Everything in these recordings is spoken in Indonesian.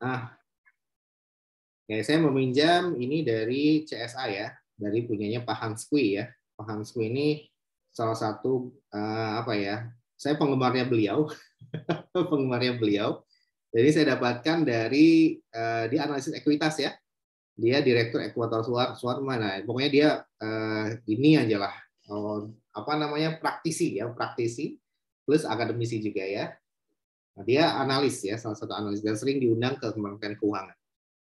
Ah, ya, saya meminjam ini dari CSA ya, dari punyanya Pak Hans Kui ya. Pak Hans Kui ini salah satu apa ya? Saya penggemarnya beliau, penggemarnya beliau. Jadi saya dapatkan dari di analisis ekuitas ya. Dia direktur ekuator Suarma. Nah, pokoknya dia ini aja lah, apa namanya, praktisi ya, praktisi plus akademisi juga ya. Nah, dia analis ya, salah satu analis dan sering diundang ke Kementerian Keuangan.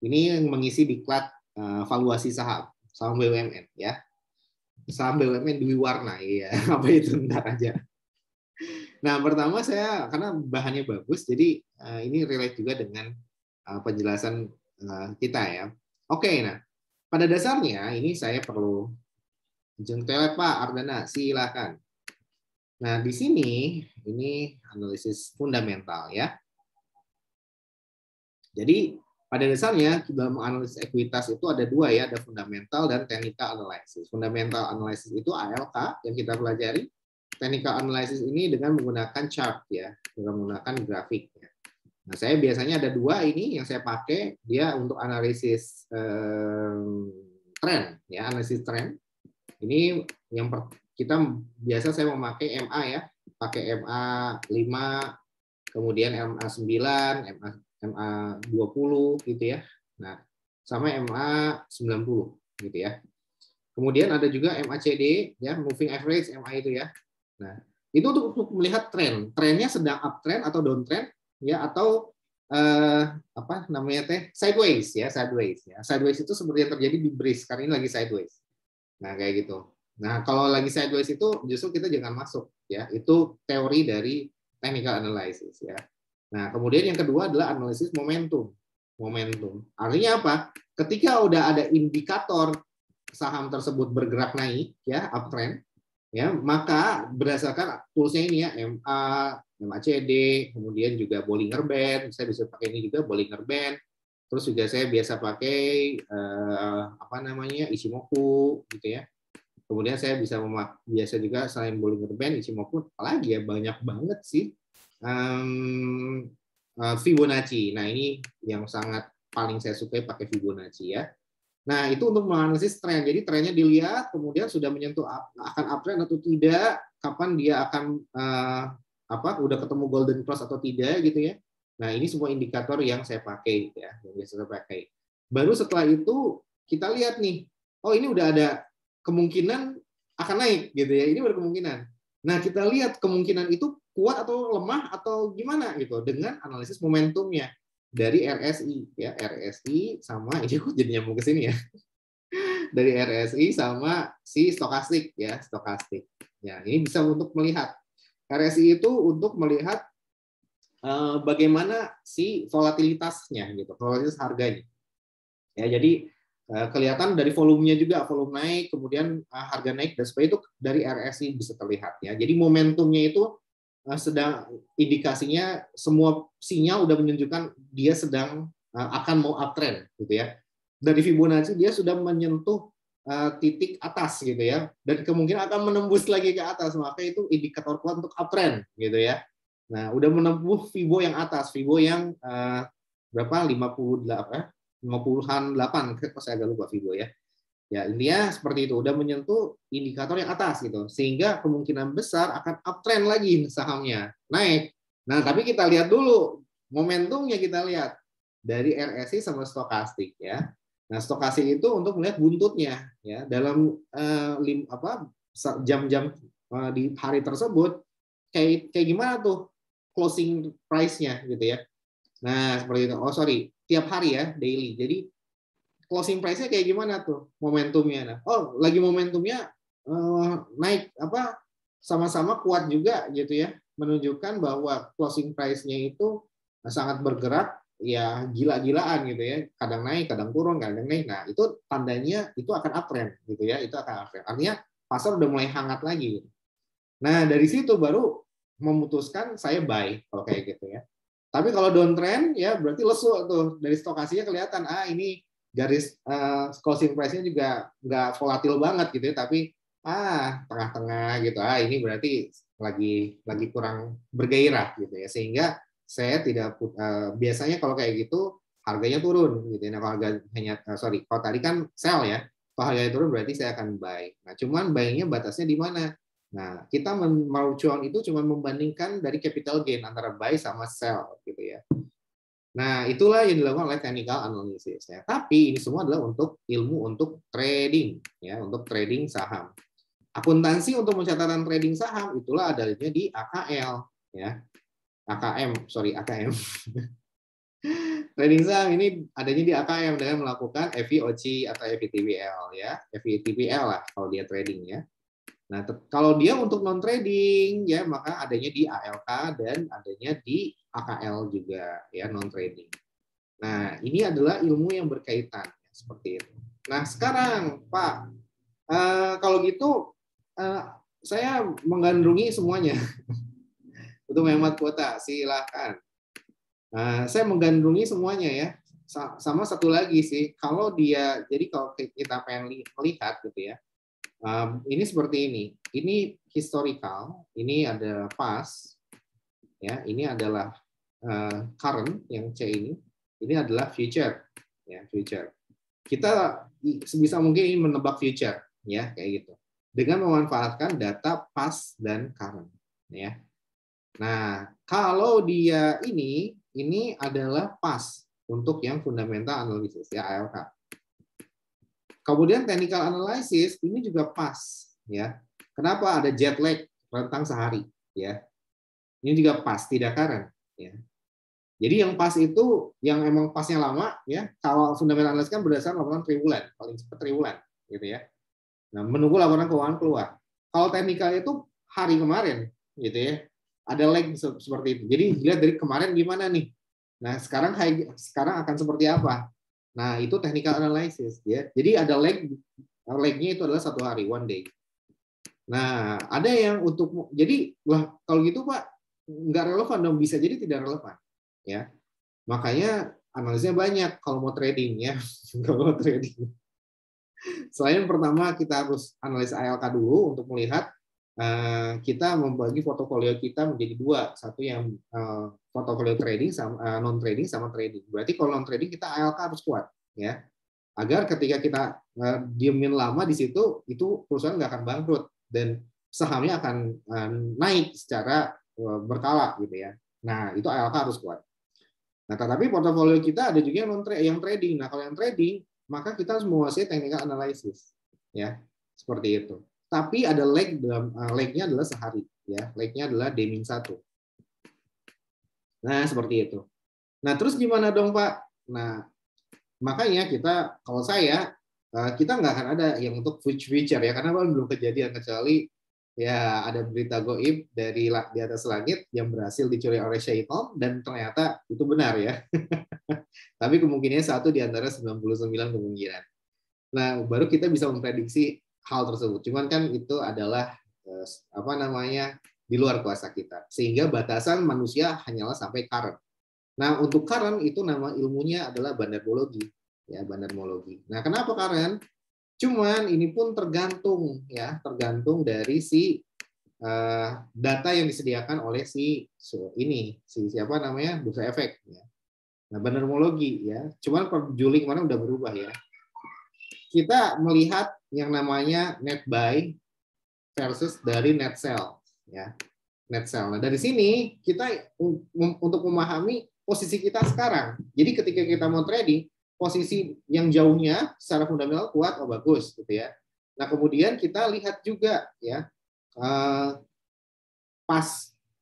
Ini yang mengisi diklat valuasi saham, saham BUMN ya. Saham BUMN Dwi Warna, iya, apa itu ntar aja. Nah, pertama saya karena bahannya bagus, jadi ini relate juga dengan penjelasan kita ya. Oke, nah pada dasarnya ini saya perlu jengkelet Pak Ardana, silakan. Nah, di sini ini analisis fundamental ya. Jadi pada dasarnya dalam analisis ekuitas itu ada dua ya, ada fundamental dan technical analysis. Fundamental analysis itu ALK yang kita pelajari. Technical analysis ini dengan menggunakan chart ya, dengan menggunakan grafik. Ya. Nah, saya biasanya ada dua ini yang saya pakai, dia untuk analisis tren ya, analisis tren. Ini yang kita biasa saya memakai MA ya, pakai MA 5, kemudian MA 9, MA 20 gitu ya. Nah, sama MA 90 gitu ya. Kemudian ada juga MACD ya, moving average MA itu ya. Nah, itu untuk melihat tren. Trennya sedang uptrend atau downtrend ya, atau apa namanya teh, sideways ya, sideways ya. Sideways itu seperti yang terjadi di BRIS, karena ini lagi sideways. Nah, kayak gitu. Nah, kalau lagi sideways itu justru kita jangan masuk ya. Itu teori dari technical analysis ya. Nah, kemudian yang kedua adalah analisis momentum. Momentum. Artinya apa? Ketika udah ada indikator saham tersebut bergerak naik ya, uptrend ya, maka berdasarkan toolsnya ini ya, MA, MACD, kemudian juga Bollinger Band, saya bisa pakai ini juga Bollinger Band. Terus juga saya biasa pakai apa namanya, Ichimoku gitu ya. Kemudian saya bisa biasa juga selain Bollinger Band, Ichimoku, apalagi ya, banyak banget sih. Fibonacci. Nah, ini yang sangat paling saya sukai, pakai Fibonacci ya. Nah, itu untuk menganalisis tren. Jadi trennya dilihat, kemudian sudah menyentuh akan uptrend atau tidak, kapan dia akan udah ketemu golden cross atau tidak gitu ya. Nah, ini semua indikator yang saya pakai ya, yang biasa saya pakai. Baru setelah itu kita lihat nih, oh ini udah ada kemungkinan akan naik gitu ya. Ini berkemungkinan. Nah, kita lihat kemungkinan itu kuat atau lemah atau gimana gitu dengan analisis momentumnya dari RSI ya, RSI sama ini kok jadi nyambung ke sini ya. Dari RSI sama si stokastik ya, stokastik. Ya, ini bisa untuk melihat RSI itu untuk melihat bagaimana si volatilitasnya gitu, volatilitas harganya. Ya, jadi kelihatan dari volumenya juga, volume naik, kemudian harga naik, dan sebagainya itu dari RSI bisa terlihat ya. Jadi momentumnya itu sedang, indikasinya semua sinyal udah menunjukkan dia sedang akan mau uptrend gitu ya. Dari Fibonacci dia sudah menyentuh titik atas gitu ya, dan kemungkinan akan menembus lagi ke atas, maka itu indikator kuat untuk uptrend gitu ya. Nah, udah menempuh Fibo yang atas, Fibo yang berapa, 50-an 8, saya agak lupa Fibo ya. Ya, intinya seperti itu, udah menyentuh indikator yang atas gitu, sehingga kemungkinan besar akan uptrend lagi sahamnya, naik. Nah, tapi kita lihat dulu momentumnya, kita lihat dari RSI sama stokastik ya. Nah, stokastik itu untuk melihat buntutnya ya, dalam jam-jam di hari tersebut kayak gimana tuh closing price-nya gitu ya. Nah, seperti itu. Oh, sorry, tiap hari ya, daily. Jadi closing price-nya kayak gimana tuh momentumnya. Nah, oh, lagi momentumnya naik apa, sama-sama kuat juga gitu ya, menunjukkan bahwa closing price-nya itu sangat bergerak ya, gila-gilaan gitu ya, kadang naik, kadang turun, kadang naik. Nah, itu tandanya itu akan uptrend gitu ya, itu akan uptrend. Artinya pasar udah mulai hangat lagi gitu. Nah, dari situ baru memutuskan saya buy kalau kayak gitu ya. Tapi kalau downtrend ya berarti lesu tuh, dari stokasinya kelihatan, ini garis closing price-nya juga nggak volatil banget gitu ya, tapi tengah-tengah gitu. Ini berarti lagi kurang bergairah gitu ya. Sehingga saya tidak biasanya kalau kayak gitu harganya turun gitu ya. Nah, kalau tadi kan sell ya. Kalau harganya turun berarti saya akan buy. Nah, cuman buy-nya batasnya di mana? Nah, kita mau cuan itu cuma membandingkan dari capital gain antara buy sama sell gitu ya. Nah, itulah yang dilakukan oleh technical analysis ya. Tapi ini semua adalah untuk ilmu untuk trading ya, untuk trading saham. Akuntansi untuk pencatatan trading saham itulah adanya di AKL ya. AKM. Trading saham ini adanya di AKM dengan melakukan FVOC atau FVTPL ya. FVTPL lah kalau dia trading ya. Nah, kalau dia untuk non trading ya maka adanya di ALK dan adanya di AKL juga ya, non trading. Nah, ini adalah ilmu yang berkaitan seperti itu. Nah, sekarang Pak, kalau gitu saya menggandrungi semuanya untuk menghemat kuota. Silakan. Saya menggandrungi semuanya ya. Sama satu lagi sih, kalau kita pengen melihat gitu ya. Ini seperti ini. Ini historical, ini ada past, ya. Ini adalah current yang C ini. Ini adalah future, ya future. Kita sebisa mungkin ini menebak future, ya kayak gitu. Dengan memanfaatkan data past dan current, ya. Nah, kalau dia ini adalah past untuk yang fundamental analysis, ya ALK. Kemudian technical analysis ini juga pas ya. Kenapa ada jet lag rentang sehari ya. Ini juga pas, tidak current ya. Jadi yang pas itu yang emang pasnya lama ya. Kalau fundamental analysis kan berdasarkan laporan triwulan, paling cepat triwulan gitu ya. Nah, menunggu laporan keuangan keluar. Kalau technical itu hari kemarin gitu ya. Ada lag seperti itu. Jadi dilihat dari kemarin gimana nih. Nah, sekarang akan seperti apa? Nah, itu technical analysis ya. Jadi ada lag-nya itu adalah 1 hari, 1 day. Nah, ada yang kalau gitu Pak nggak relevan dong, bisa jadi tidak relevan ya. Makanya analisnya banyak kalau mau trading ya. Kalau mau trading. Selain pertama kita harus analis ALK dulu untuk melihat kita membagi portofolio kita menjadi 2, satu yang portofolio trading sama non trading sama trading. Berarti kalau non trading kita ALK harus kuat ya, agar ketika kita diemin lama di situ itu perusahaan nggak akan bangkrut dan sahamnya akan naik secara berkala gitu ya. Nah itu ALK harus kuat. Nah tetapi portofolio kita ada juga yang trading. Nah kalau yang trading maka kita harus menguasai technical analysis ya, seperti itu. Tapi ada lag-nya adalah sehari ya, lag-nya adalah D-1. Nah, seperti itu. Nah, terus gimana dong, Pak? Nah, makanya kalau kita nggak akan ada yang untuk future ya, karena belum kejadian kecuali ya ada berita goib dari di atas langit yang berhasil dicuri oleh syaitan dan ternyata itu benar ya. Tapi kemungkinannya 1 di antara 99 kemungkinan. Nah, baru kita bisa memprediksi hal tersebut. Cuman kan itu adalah di luar kuasa kita. Sehingga batasan manusia hanyalah sampai current. Nah, untuk current itu nama ilmunya adalah bandarmologi, ya, bandarmologi. Nah, kenapa current? Cuman ini pun tergantung dari data yang disediakan oleh bursa efek ya. Nah, bandarmologi ya. Cuman per Juli kemarin udah berubah ya. Kita melihat yang namanya net buy versus dari net sell ya, net sell. Nah dari sini kita untuk memahami posisi kita sekarang. Jadi ketika kita mau trading, posisi yang jauhnya secara fundamental kuat, oh bagus gitu ya. Nah kemudian kita lihat juga ya pas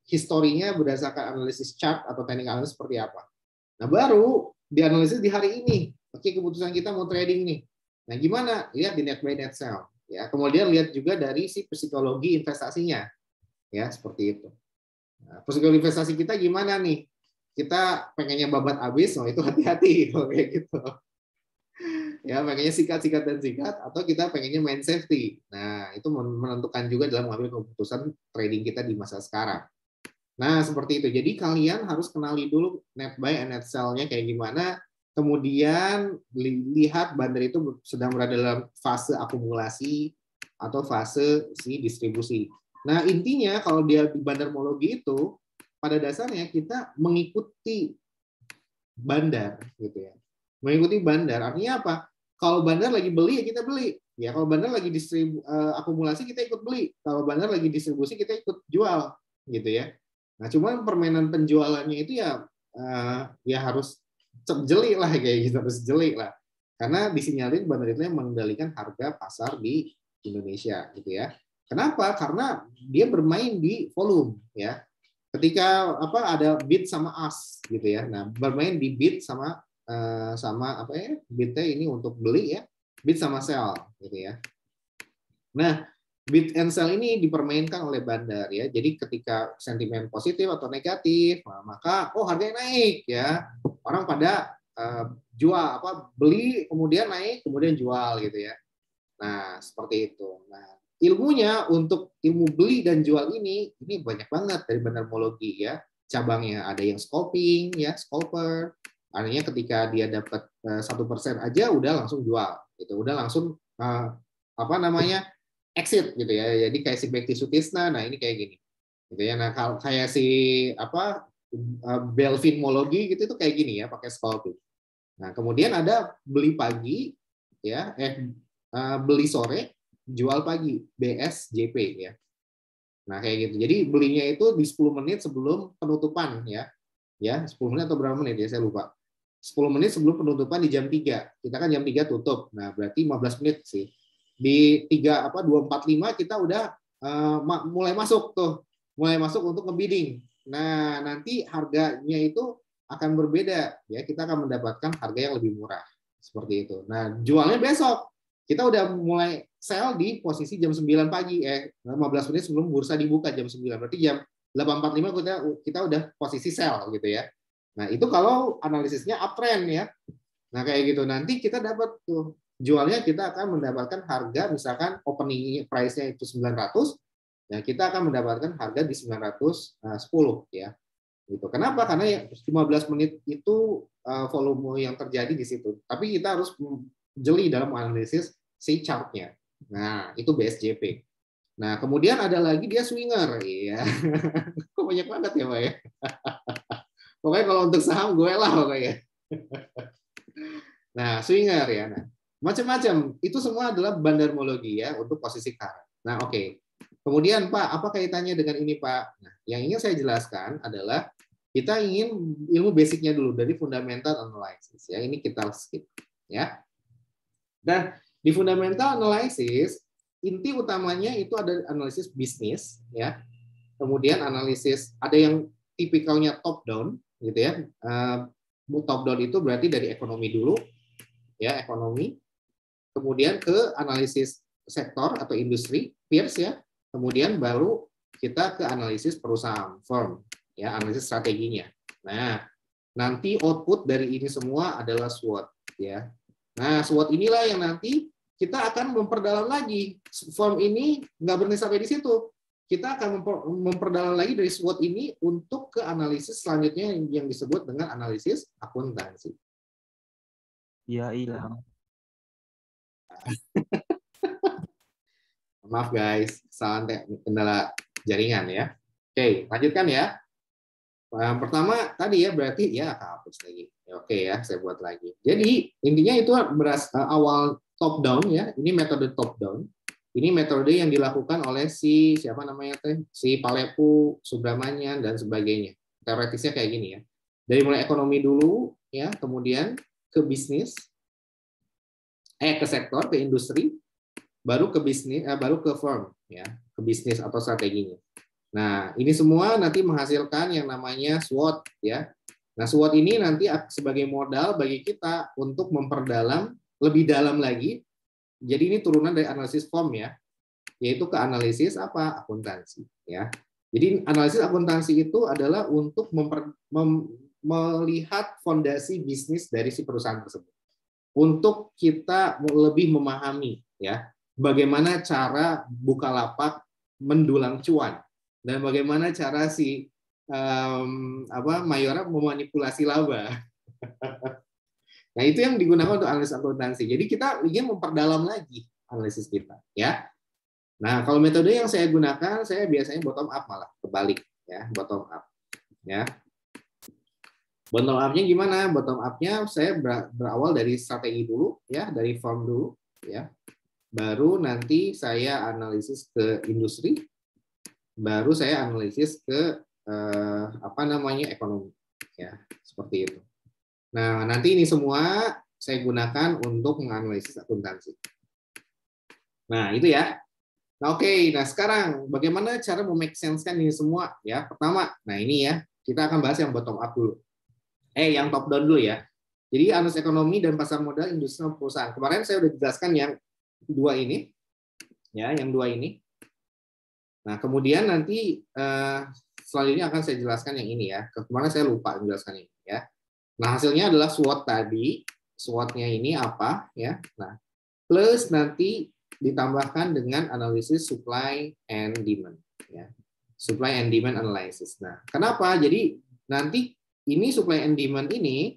historinya berdasarkan analisis chart atau technical analysis seperti apa. Nah baru dianalisis di hari ini. Oke keputusan kita mau trading nih. Nah, gimana? Lihat di net buy net sell. Ya, kemudian lihat juga dari si psikologi investasinya. Ya, seperti itu. Nah, psikologi investasi kita gimana nih? Kita pengennya babat habis, itu hati-hati kalau kayak gitu. Ya, pengennya sikat dan sikat, atau kita pengennya main safety. Nah, itu menentukan juga dalam mengambil keputusan trading kita di masa sekarang. Nah, seperti itu. Jadi kalian harus kenali dulu net buy and net sell-nya kayak gimana. Kemudian lihat bandar itu sedang berada dalam fase akumulasi atau fase distribusi. Nah intinya kalau dia di bandarmologi itu pada dasarnya kita mengikuti bandar gitu ya. Mengikuti bandar artinya apa? Kalau bandar lagi beli ya kita beli. Ya kalau bandar lagi akumulasi kita ikut beli. Kalau bandar lagi distribusi kita ikut jual gitu ya. Nah, cuma permainan penjualannya itu ya harus jeli lah kayak gitu, harus jeli lah. Karena disinyalir bandar itu yang mengendalikan harga pasar di Indonesia gitu ya. Kenapa? Karena dia bermain di volume ya. Ketika ada bid sama ask gitu ya. Nah, bermain di bid sama bidnya ini untuk beli ya, bid sama sell gitu ya. Nah, bid and sell ini dipermainkan oleh bandar ya. Jadi ketika sentimen positif atau negatif, maka harganya naik ya. Orang pada jual beli kemudian naik kemudian jual gitu ya. Nah, seperti itu. Nah, ilmunya untuk ilmu beli dan jual ini banyak banget dari bandarmologi ya. Cabangnya ada yang scalping ya, scalper. Artinya ketika dia dapat 1% aja udah langsung jual gitu. Udah langsung exit gitu ya. Jadi kayak si Bekti Sutisna, nah ini kayak gini. Gitu ya. Nah, kalau kayak si Belfinmologi gitu itu kayak gini ya, pakai scalping. Nah, kemudian ada beli pagi ya, beli sore, jual pagi, BSJP ya. Nah, kayak gitu. Jadi belinya itu di 10 menit sebelum penutupan ya. Ya, 10 menit atau berapa menit ya, saya lupa. 10 menit sebelum penutupan di jam 3. Kita kan jam 3 tutup. Nah, berarti 15 menit sih. Di 2.45 kita udah mulai masuk tuh. Mulai masuk untuk ngebidding. Nah, nanti harganya itu akan berbeda ya. Kita akan mendapatkan harga yang lebih murah. Seperti itu. Nah, jualnya besok. Kita udah mulai sell di posisi jam 9 pagi 15 menit sebelum bursa dibuka jam 9. Berarti jam 8.45 kita udah posisi sell gitu ya. Nah, itu kalau analisisnya uptrend ya. Nah, kayak gitu. Nanti kita dapat tuh jualnya, kita akan mendapatkan harga misalkan opening price-nya itu 900, ya kita akan mendapatkan harga di 910 ya. Gitu. Kenapa? Karena 15 menit itu volume yang terjadi di situ. Tapi kita harus jeli dalam analisis si chart-nya. Nah, itu BSJP. Nah, kemudian ada lagi dia swinger ya. Kok banyak banget ya, Pak ya? Pokoknya kalau untuk saham gue lah pokoknya. Nah, swinger ya. Nah, macam-macam. Itu semua adalah bandarmologi ya untuk posisi karat. Nah, oke. Kemudian Pak, apa kaitannya dengan ini Pak? Nah, yang ingin saya jelaskan adalah kita ingin ilmu basicnya dulu dari fundamental analysis ya. Ini kita skip ya. Dan di fundamental analysis inti utamanya itu ada analisis bisnis ya. Kemudian analisis ada yang tipikalnya top down gitu ya. Top down itu berarti dari ekonomi dulu ya, ekonomi. Kemudian ke analisis sektor atau industri, peers ya. Kemudian baru kita ke analisis perusahaan, firm ya, analisis strateginya. Nah, nanti output dari ini semua adalah SWOT ya. Nah, SWOT inilah yang nanti kita akan memperdalam lagi. Firm ini nggak berhenti sampai di situ. Kita akan memperdalam lagi dari SWOT ini untuk ke analisis selanjutnya yang disebut dengan analisis akuntansi. Iya, hilang. Maaf guys, kendala jaringan ya. Oke, lanjutkan ya. Pertama tadi ya berarti ya hapus lagi. Oke ya, saya buat lagi. Jadi intinya itu awal top down ya. Ini metode top down. Ini metode yang dilakukan oleh siapa namanya teh, si Palepu, Subramanian dan sebagainya. Teoretisnya kayak gini ya. Dari mulai ekonomi dulu ya, kemudian ke bisnis, ke sektor, ke industri, baru ke bisnis, baru ke firm ya, ke bisnis atau strateginya. Nah, ini semua nanti menghasilkan yang namanya SWOT ya. Nah, SWOT ini nanti sebagai modal bagi kita untuk memperdalam lebih dalam lagi. Jadi ini turunan dari analisis firm ya, yaitu ke analisis apa? Akuntansi ya. Jadi analisis akuntansi itu adalah untuk melihat fondasi bisnis dari si perusahaan tersebut. Untuk kita lebih memahami ya, bagaimana cara Bukalapak mendulang cuan dan bagaimana cara si Mayora memanipulasi laba. Nah, itu yang digunakan untuk analisis akuntansi. Jadi kita ingin memperdalam lagi analisis kita, ya. Nah, kalau metode yang saya gunakan, saya biasanya bottom up malah kebalik, ya, bottom up, ya. Bottom up-nya gimana? Bottom up-nya saya berawal dari strategi dulu, ya, dari firm dulu, ya. Baru nanti saya analisis ke industri, baru saya analisis ke ekonomi, ya, seperti itu. Nah, nanti ini semua saya gunakan untuk menganalisis akuntansi. Nah, itu ya. Nah, oke. Nah, sekarang bagaimana cara make sense-kan ini semua, ya? Pertama, nah ini ya, kita akan bahas yang bottom up dulu. Yang top down dulu ya. Jadi analisis ekonomi dan pasar modal industri dan perusahaan. Kemarin saya sudah jelaskan yang dua ini, ya, yang dua ini. Nah, kemudian nanti selanjutnya akan saya jelaskan yang ini ya. Kemarin saya lupa menjelaskan ini ya. Nah, hasilnya adalah SWOT tadi. SWOT-nya ini apa ya? Nah, plus nanti ditambahkan dengan analisis supply and demand ya. Supply and demand analysis. Nah, kenapa? Jadi nanti ini supply and demand ini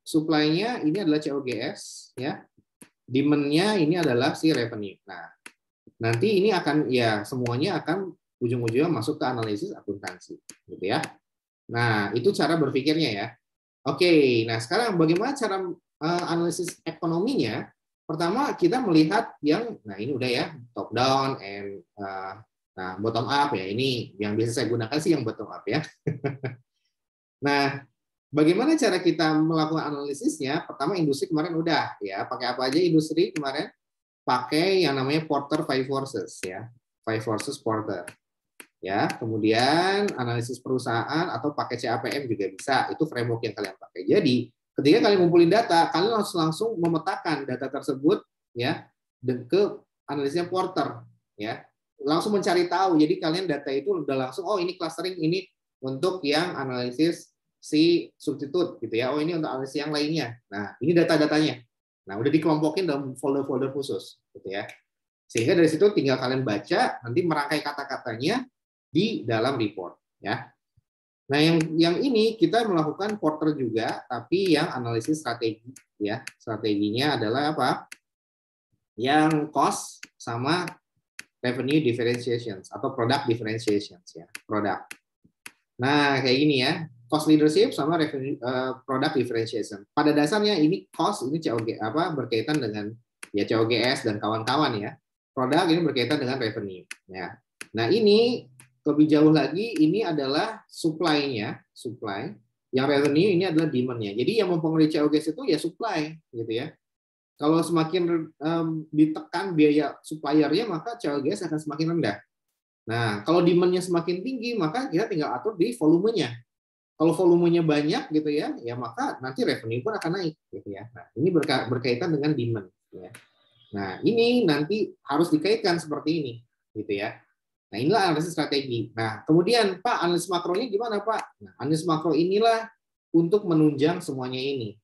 supply-nya ini adalah COGS ya. Demand-nya ini adalah si revenue. Nah, nanti ini akan ya semuanya akan ujung-ujungnya masuk ke analisis akuntansi gitu ya. Nah, itu cara berpikirnya ya. Oke, nah sekarang bagaimana cara analisis ekonominya? Pertama kita melihat yang nah ini udah ya, top down and nah bottom up ya. Ini yang biasa saya gunakan sih yang bottom up ya. Nah, bagaimana cara kita melakukan analisisnya? Pertama industri kemarin udah ya, pakai apa aja industri kemarin? Pakai yang namanya Porter Five Forces ya. Five Forces Porter. Ya, kemudian analisis perusahaan atau pakai CAPM juga bisa. Itu framework yang kalian pakai. Jadi, ketika kalian ngumpulin data, kalian harus langsung memetakan data tersebut ya ke analisisnya Porter ya. Langsung mencari tahu. Jadi kalian data itu udah langsung ini clustering ini untuk yang analisis si substitut gitu ya. Ini untuk analisis yang lainnya. Nah, ini data-datanya. Nah, udah dikelompokin dalam folder-folder khusus gitu ya. Sehingga dari situ tinggal kalian baca, nanti merangkai kata-katanya di dalam report ya. Nah, yang ini kita melakukan Porter juga, tapi yang analisis strategi ya. Strateginya adalah apa? Yang cost sama revenue differentiations atau product differentiations ya, produk. Nah, kayak gini ya. Cost leadership sama revenue product differentiation. Pada dasarnya ini cost ini COG berkaitan dengan ya COGS dan kawan-kawan ya. Produk ini berkaitan dengan revenue ya. Nah, ini lebih jauh lagi ini adalah supply-nya, supply. Yang revenue ini adalah demand-nya. Jadi yang mempengaruhi COGS itu ya supply gitu ya. Kalau semakin ditekan biaya suppliernya maka COGS akan semakin rendah. Nah, kalau demand-nya semakin tinggi maka kita tinggal atur di volumenya. Kalau volumenya banyak gitu ya, ya maka nanti revenue pun akan naik gitu ya. Nah, ini berkaitan dengan demand ya. Nah, ini nanti harus dikaitkan seperti ini gitu ya. Nah, inilah analisis strategi. Nah, kemudian Pak, analisis makronya gimana Pak? Nah, analisis makro inilah untuk menunjang semuanya ini.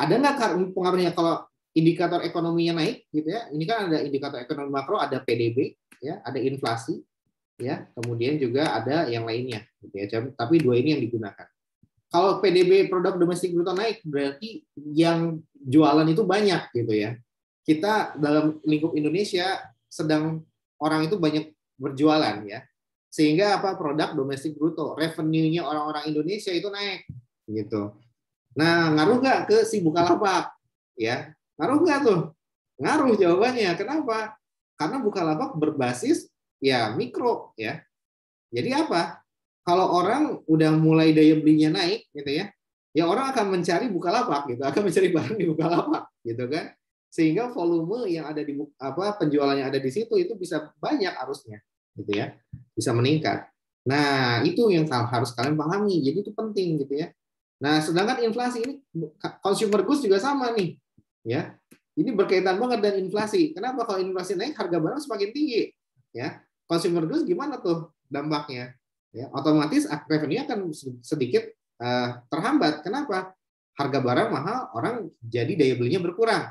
Ada nggak pengaruhnya kalau indikator ekonominya naik gitu ya? Ini kan ada indikator ekonomi makro, ada PDB ya, ada inflasi ya, kemudian juga ada yang lainnya gitu ya. Tapi dua ini yang digunakan. Kalau PDB produk domestik bruto naik berarti yang jualan itu banyak gitu ya. Kita dalam lingkup Indonesia sedang orang itu banyak berjualan ya. Sehingga apa produk domestik bruto, revenue-nya orang-orang Indonesia itu naik gitu. Nah, ngaruh nggak ke si Bukalapak ya? Ngaruh nggak tuh? Ngaruh jawabannya. Kenapa? Karena Bukalapak berbasis ya mikro ya. Jadi apa? Kalau orang udah mulai daya belinya naik gitu ya, ya orang akan mencari Bukalapak gitu, akan mencari barang di Bukalapak gitu kan. Sehingga volume yang ada di penjualan yang ada di situ itu bisa banyak arusnya gitu ya. Bisa meningkat. Nah, itu yang harus kalian pahami. Jadi itu penting gitu ya. Nah, sedangkan inflasi ini consumer goods juga sama nih ya. Ini berkaitan banget dengan inflasi. Kenapa kalau inflasi naik harga barang semakin tinggi ya. Consumer goods gimana tuh dampaknya? Ya, otomatis revenue akan sedikit terhambat. Kenapa? Harga barang mahal, orang jadi daya belinya berkurang.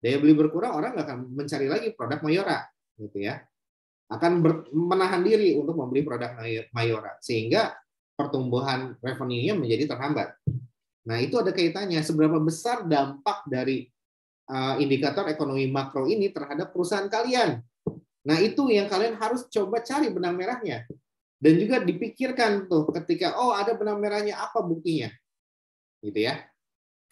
Daya beli berkurang, orang nggak akan mencari lagi produk Mayora, gitu ya. Akan menahan diri untuk membeli produk Mayora, sehingga pertumbuhan revenue-nya menjadi terhambat. Nah, itu ada kaitannya. Seberapa besar dampak dari indikator ekonomi makro ini terhadap perusahaan kalian? Nah, itu yang kalian harus coba cari benang merahnya. Dan juga dipikirkan tuh ketika ada benang merahnya apa buktinya. gitu ya.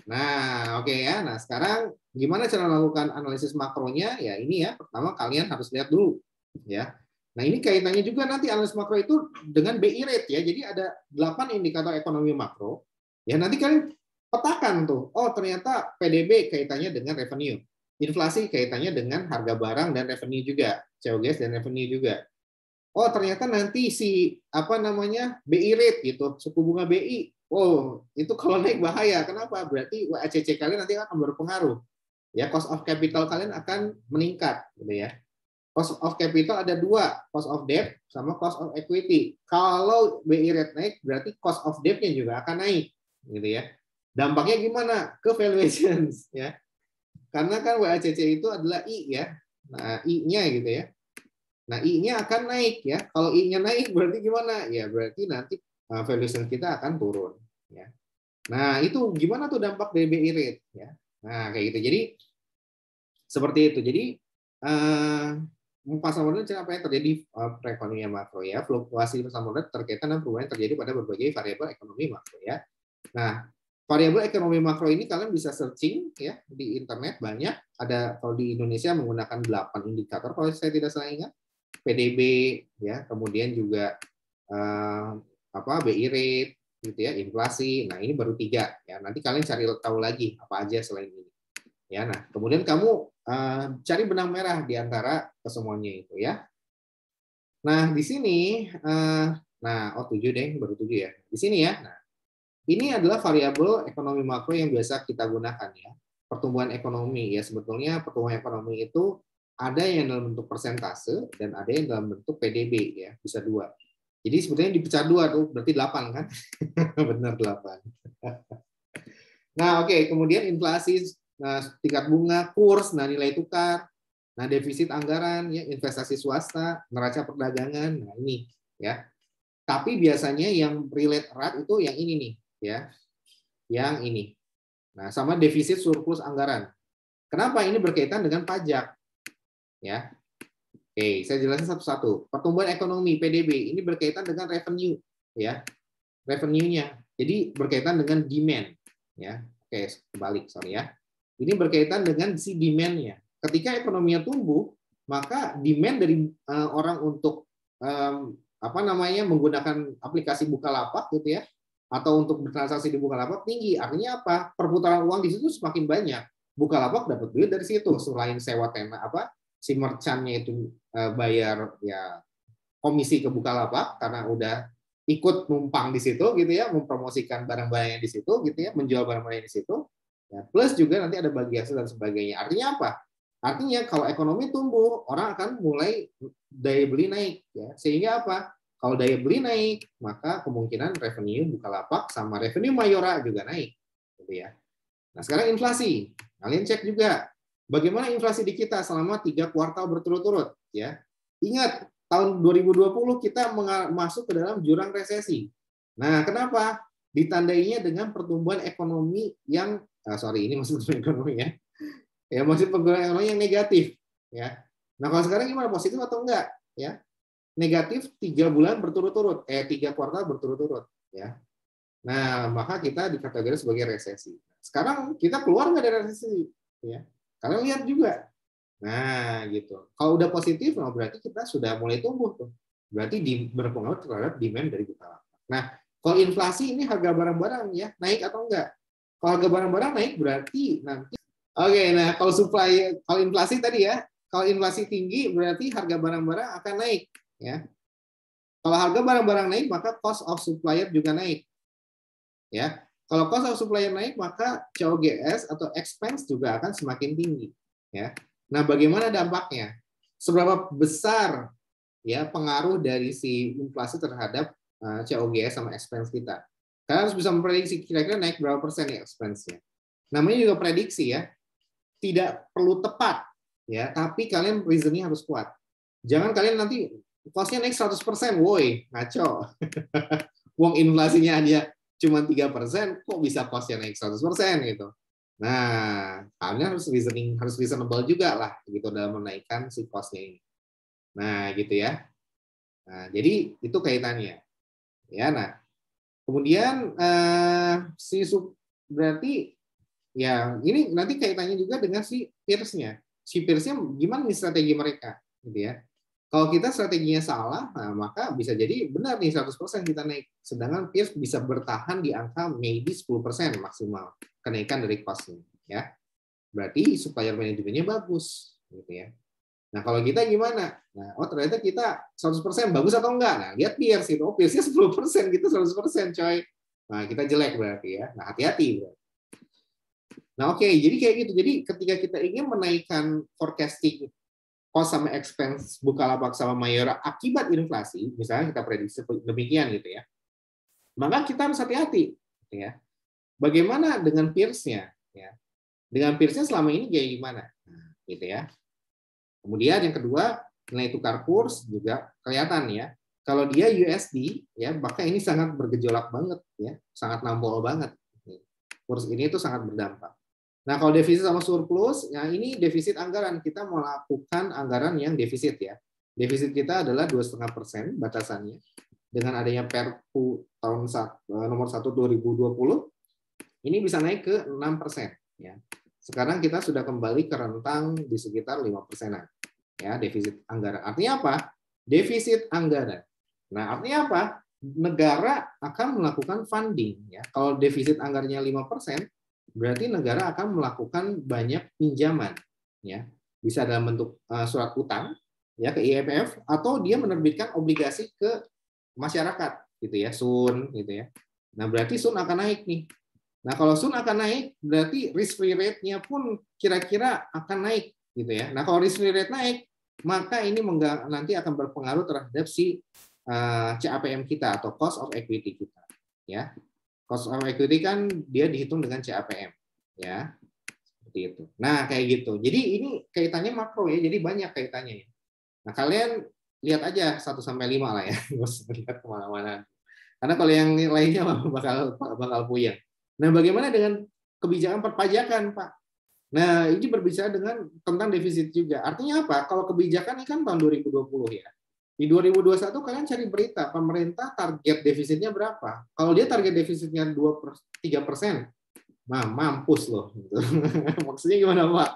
Nah, oke ya. Nah, sekarang gimana cara melakukan analisis makronya? Ya ini ya, pertama kalian harus lihat dulu ya. Nah, ini kaitannya juga nanti analisis makro itu dengan BI rate ya. Jadi ada 8 indikator ekonomi makro. Ya, nanti kalian petakan tuh. Oh, ternyata PDB kaitannya dengan revenue. Inflasi kaitannya dengan harga barang dan revenue juga. COGS dan revenue juga. Oh, ternyata nanti si apa namanya BI rate gitu, suku bunga BI. Oh, itu kalau naik bahaya. Kenapa? Berarti WACC kalian nanti akan berpengaruh. Ya, cost of capital kalian akan meningkat, gitu ya. Cost of capital ada dua, cost of debt sama cost of equity. Kalau BI rate naik, berarti cost of debt-nya juga akan naik, gitu ya. Dampaknya gimana? Ke valuations, ya. Karena kan WACC itu adalah I ya. Nah, I-nya gitu ya. Nah, I-nya akan naik ya. Kalau I-nya naik berarti gimana? Ya berarti nanti valuation kita akan turun ya. Nah, itu gimana tuh dampak dari BI rate ya. Nah, kayak gitu. Jadi seperti itu. Jadi pasar modal apa yang terjadi perekonomian makro ya. Fluktuasi pasar modal terkaitan dengan perubahan yang terjadi pada berbagai variabel ekonomi makro ya. Nah, variabel ekonomi makro ini kalian bisa searching ya di internet banyak. Ada kalau di Indonesia menggunakan 8 indikator kalau saya tidak salah ingat. PDB ya, kemudian juga BI rate gitu ya, inflasi. Nah, ini baru 3 ya. Nanti kalian cari tahu lagi apa aja selain ini. Ya, nah, kemudian kamu cari benang merah di antara kesemuanya itu ya. Nah, di sini 7 deh, baru 7 ya. Di sini ya. Nah, ini adalah variabel ekonomi makro yang biasa kita gunakan ya. Pertumbuhan ekonomi ya, sebetulnya pertumbuhan ekonomi itu ada yang dalam bentuk persentase dan ada yang dalam bentuk PDB ya, bisa 2. Jadi sebetulnya dipecah 2 tuh berarti 8 kan? Benar 8. Nah, oke, kemudian inflasi, tingkat bunga, kurs, nah nilai tukar, nah defisit anggaran ya, investasi swasta, neraca perdagangan. Nah, ini ya. Tapi biasanya yang relate erat itu yang ini nih ya. Yang ini. Nah, sama defisit surplus anggaran. Kenapa ini berkaitan dengan pajak? Ya. Oke, saya jelasin satu-satu. Pertumbuhan ekonomi PDB ini berkaitan dengan revenue, ya. Revenue-nya. Jadi berkaitan dengan demand, ya. Oke, kebalik, sorry ya. Ini berkaitan dengan si demand-nya. Ketika ekonominya tumbuh, maka demand dari orang untuk menggunakan aplikasi Bukalapak gitu ya, atau untuk bertransaksi di Bukalapak tinggi. Artinya apa? Perputaran uang di situ semakin banyak. Bukalapak dapat duit dari situ selain sewa tema si merchant-nya itu bayar ya komisi ke Bukalapak karena udah ikut numpang di situ gitu ya, mempromosikan barang-barangnya di situ gitu ya, menjual barang-barangnya di situ. Ya, plus juga nanti ada bagi hasil dan sebagainya. Artinya apa? Artinya kalau ekonomi tumbuh, orang akan mulai daya beli naik ya. Sehingga apa? Kalau daya beli naik, maka kemungkinan revenue Bukalapak sama revenue Mayora juga naik gitu ya. Nah, sekarang inflasi. Kalian cek juga bagaimana inflasi di kita selama 3 kuartal berturut-turut ya. Ingat, tahun 2020 kita masuk ke dalam jurang resesi. Nah, kenapa? Ditandainya dengan pertumbuhan ekonomi yang ini masuk ekonomi ya. Ya, masih pertumbuhan ekonomi yang negatif ya. Nah, kalau sekarang gimana, positif atau enggak ya? Negatif 3 bulan berturut-turut, 3 kuartal berturut-turut ya. Nah, maka kita dikategorikan sebagai resesi. Sekarang kita keluar nggak dari resesi? Ya, kalian lihat juga. Nah, gitu. Kalau udah positif, nah berarti kita sudah mulai tumbuh tuh. Berarti berpengaruh terhadap demand dari Bukalapak. Nah, kalau inflasi ini harga barang-barang ya naik atau enggak? Kalau harga barang-barang naik berarti nanti. Oke, nah kalau inflasi tadi ya, kalau inflasi tinggi berarti harga barang-barang akan naik ya. Kalau harga barang-barang naik, maka cost of supplier juga naik. Ya, kalau cost of supplier naik, maka COGS atau expense juga akan semakin tinggi. Ya, nah bagaimana dampaknya? Seberapa besar ya pengaruh dari si inflasi terhadap COGS sama expense kita? Kalian harus bisa memprediksi kira-kira naik berapa persen ya expense-nya. Namanya juga prediksi ya, tidak perlu tepat ya, tapi kalian reasoning harus kuat. Jangan kalian nanti cost-nya naik 100%, woi ngaco. Wong inflasinya aja cuma 3%, kok bisa cost-nya naik 100% gitu. Nah, kalian harus reasonable juga lah gitu dalam menaikkan si cost-nya ini. Nah, gitu ya. Nah, jadi itu kaitannya. Ya, nah. Kemudian berarti ya ini nanti kaitannya juga dengan si peers-nya. Si peers-nya gimana nih strategi mereka, gitu ya. Kalau kita strateginya salah, nah maka bisa jadi benar nih 100% kita naik. Sedangkan peers bisa bertahan di angka maybe 10% maksimal kenaikan dari cost-nya, ya. Berarti supplier manajemennya bagus, gitu ya. Nah, kalau kita gimana? Nah, oh ternyata kita 100% bagus atau enggak? Nah, lihat peers itu. Oh, peers-nya 10%, kita 100%, coy. Nah, kita jelek berarti ya. Nah, hati-hati. Nah, oke, jadi kayak gitu. Jadi ketika kita ingin menaikkan forecasting cost sama expense Bukalapak sama Mayora akibat inflasi, misalnya kita prediksi demikian gitu ya, maka kita harus hati-hati. Gitu ya. Bagaimana dengan peers-nya? Ya. Dengan peers-nya selama ini kayak gimana? Nah, gitu ya. Kemudian yang kedua, nilai tukar kurs juga kelihatan ya. Kalau dia USD ya, maka ini sangat bergejolak banget ya, sangat nampol banget. Kurs ini itu sangat berdampak. Nah, kalau defisit sama surplus, nah ini defisit anggaran, kita melakukan anggaran yang defisit ya. Defisit kita adalah 2,5% batasannya. Dengan adanya Perpu tahun nomor 1 2020, ini bisa naik ke 6% ya. Sekarang kita sudah kembali ke rentang di sekitar 5%-an. Ya, defisit anggaran. Artinya apa? Defisit anggaran. Nah, artinya apa? Negara akan melakukan funding. Ya. Kalau defisit anggarannya 5%, berarti negara akan melakukan banyak pinjaman. Ya. Bisa dalam bentuk surat utang ya ke IMF, atau dia menerbitkan obligasi ke masyarakat, gitu ya, SUN, gitu ya. Nah, berarti SUN akan naik nih. Nah, kalau SUN akan naik, berarti risk free rate-nya pun kira-kira akan naik, gitu ya. Nah, kalau risk free rate naik, maka ini nanti akan berpengaruh terhadap si CAPM kita atau cost of equity kita, ya. Cost of equity kan dia dihitung dengan CAPM, ya. Seperti itu. Nah, kayak gitu. Jadi ini kaitannya makro ya, jadi banyak kaitannya ya. Nah, kalian lihat aja 1 sampai 5 lah ya. Nggak usah lihat kemana-mana. Karena kalau yang lainnya bakal puyeng. Nah, bagaimana dengan kebijakan perpajakan, Pak? Nah, ini berbicara tentang defisit juga. Artinya apa? Kalau kebijakan ini kan tahun 2020 ya. Di 2021 kalian cari berita, pemerintah target defisitnya berapa? Kalau dia target defisitnya 3%, mampus loh. Maksudnya gimana, Pak?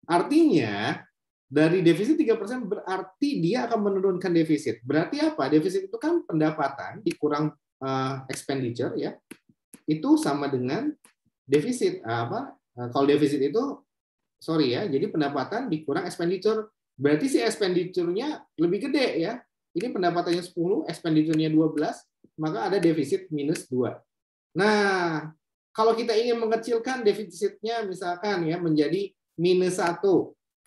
Artinya, dari defisit 3% berarti dia akan menurunkan defisit. Berarti apa? Defisit itu kan pendapatan dikurang expenditure ya. Itu sama dengan defisit. Kalau defisit itu jadi pendapatan dikurang expenditure, berarti si expenditure-nya lebih gede ya. Ini pendapatannya 10, expenditure-nya 12, maka ada defisit minus 2. Nah, kalau kita ingin mengecilkan defisitnya misalkan ya menjadi minus 1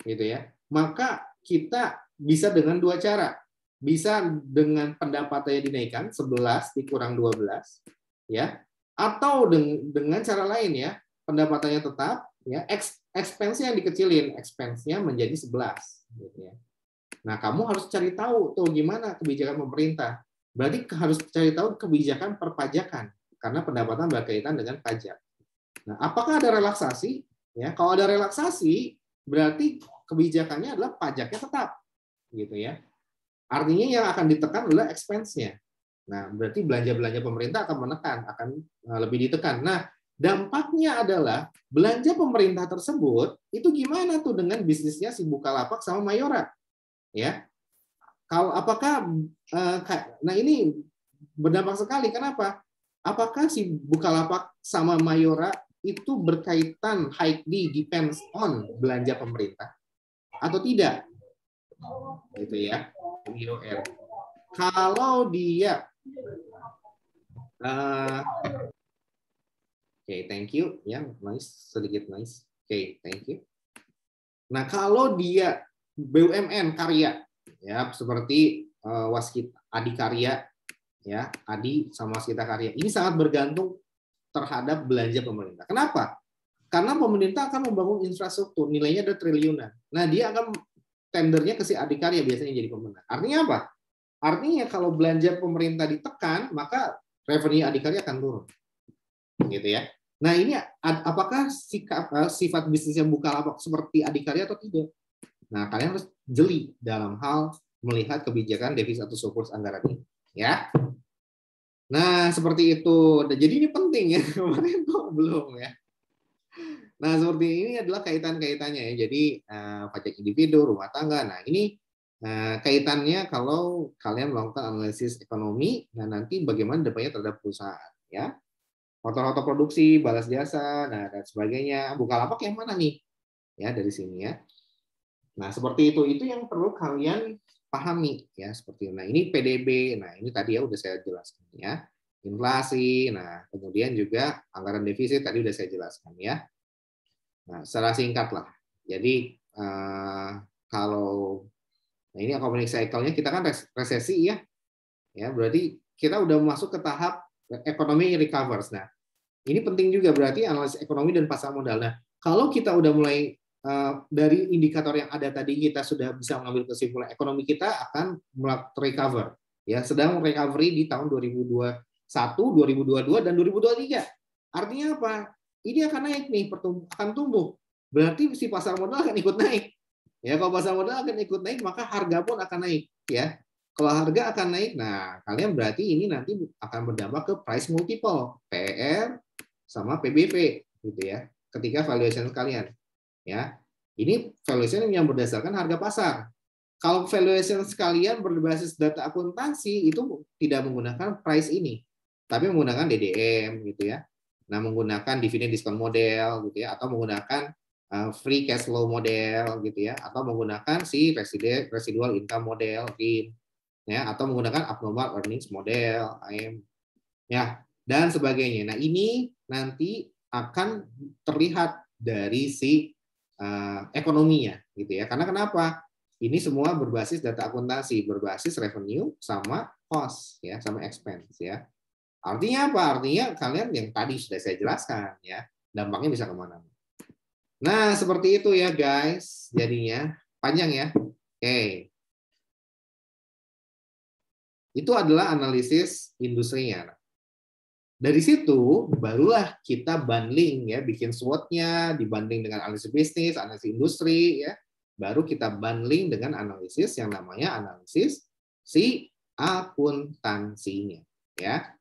gitu ya, maka kita bisa dengan 2 cara. Bisa dengan pendapatannya dinaikkan 11 dikurang 12 ya, atau dengan cara lain ya, pendapatannya tetap ya, expense-nya yang dikecilin, expense-nya menjadi 11 gitu ya. Nah, kamu harus cari tahu tuh gimana kebijakan pemerintah. Berarti harus cari tahu kebijakan perpajakan karena pendapatan berkaitan dengan pajak. Nah, apakah ada relaksasi? Ya, kalau ada relaksasi berarti kebijakannya adalah pajaknya tetap gitu ya. Artinya yang akan ditekan adalah expense-nya. Nah, berarti belanja-belanja pemerintah akan menekan, akan lebih ditekan. Nah, dampaknya adalah belanja pemerintah tersebut itu gimana tuh dengan bisnisnya si Bukalapak sama Mayora, ya? Kalau apakah nah ini berdampak sekali. Kenapa? Apakah si Bukalapak sama Mayora itu berkaitan highly depends on belanja pemerintah atau tidak? Gitu ya. Kalau dia thank you. Ya, nice, sedikit nice. Thank you. Nah, kalau dia BUMN karya, ya seperti Waskita, Adikarya, ya Adi sama Waskita Karya, ini sangat bergantung terhadap belanja pemerintah. Kenapa? Karena pemerintah akan membangun infrastruktur, nilainya ada triliunan. Nah, dia akan tendernya ke si Adikarya biasanya jadi pemenang. Artinya apa? Artinya kalau belanja pemerintah ditekan, maka revenue Adikarya akan turun. Gitu ya. Nah, ini apakah sifat bisnisnya Bukalapak seperti Adikarya atau tidak? Nah, kalian harus jeli dalam hal melihat kebijakan defisit atau surplus anggaran ini, ya. Nah, seperti itu. Jadi ini penting ya, kemarin kok belum ya. Nah, seperti ini adalah kaitan-kaitannya ya. Jadi pajak individu, rumah tangga. Nah, ini kaitannya kalau kalian melakukan analisis ekonomi, nah nanti bagaimana dampaknya terhadap perusahaan ya. Faktor-faktor produksi, balas jasa, nah dan sebagainya. Bukalapak yang mana nih? Ya, dari sini ya. Nah, seperti itu. Itu yang perlu kalian pahami ya, seperti itu. Nah, ini PDB. Nah, ini tadi ya udah saya jelaskan ya. Inflasi, nah kemudian juga anggaran defisit tadi udah saya jelaskan ya. Nah, secara singkat lah. Jadi kalau nah ini economic cycle-nya kita kan resesi ya. Ya, berarti kita udah masuk ke tahap ekonomi recovers. Nah, ini penting juga berarti analisis ekonomi dan pasar modal. Nah, kalau kita udah mulai dari indikator yang ada tadi kita sudah bisa mengambil kesimpulan ekonomi kita akan recover ya, sedang recovery di tahun 2021, 2022 dan 2023. Artinya apa? Ini akan naik nih, akan tumbuh. Berarti si pasar modal akan ikut naik. Ya, kalau pasar modal akan ikut naik, maka harga pun akan naik ya. Kalau harga akan naik, nah kalian berarti ini nanti akan berdampak ke price multiple, PR sama PBV gitu ya. Ketika valuation kalian ya. Ini valuation yang berdasarkan harga pasar. Kalau valuation sekalian berbasis data akuntansi itu tidak menggunakan price ini, tapi menggunakan DDM gitu ya. Nah, menggunakan dividend discount model gitu ya, atau menggunakan free cash flow model gitu ya, atau menggunakan si residual income model RIN ya, atau menggunakan abnormal earnings model AM ya, dan sebagainya. Nah, ini nanti akan terlihat dari si ekonominya gitu ya. Karena kenapa? Ini semua berbasis data akuntansi, berbasis revenue sama cost ya, sama expense ya. Artinya apa? Artinya kalian yang tadi sudah saya jelaskan ya, dampaknya bisa kemana. Nah, seperti itu ya guys. Jadinya panjang ya. Oke. Itu adalah analisis industrinya. Dari situ barulah kita bundling ya, bikin SWOT-nya, dibanding dengan analisis bisnis, analisis industri ya. Baru kita bundling dengan analisis yang namanya analisis si akuntansinya ya.